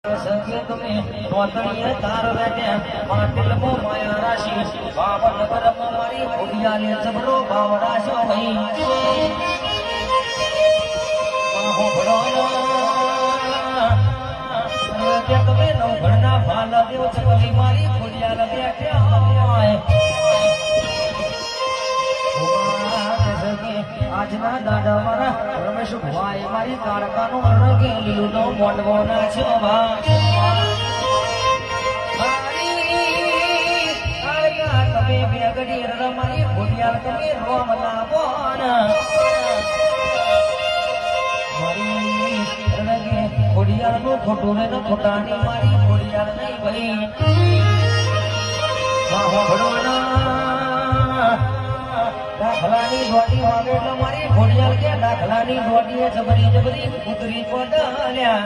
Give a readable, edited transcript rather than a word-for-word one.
સંકેત में नौतणीय तार बैठे माटिल मो माया राशि बावन परम मारी भुलिया ले जबरो बावड़ा सो भई हो भड़ोना के तुम्हें नौ घड़ना भाला देव चकली मारी भुलिया ले बैठे आए આજના દાડા મારા રમેશ ભાઈ મારી કાળકાનો રંગે લીલુનો મોંડવો નાચ્યો ભા તમે બેગડી રમારી ભૂલિયાર તમે રોમ લાવો મારી રંગે ભૂલિયારનું ખોટું ને ખોટાની મારી ભૂલિયાર નહીં ભાઈ ભડોના દાખલાની દોડી વાગે એટલે મારી ઘોડિયાલ કે દાખલાની દોડીએ જબરી જબરી ઉતરી પડ્યા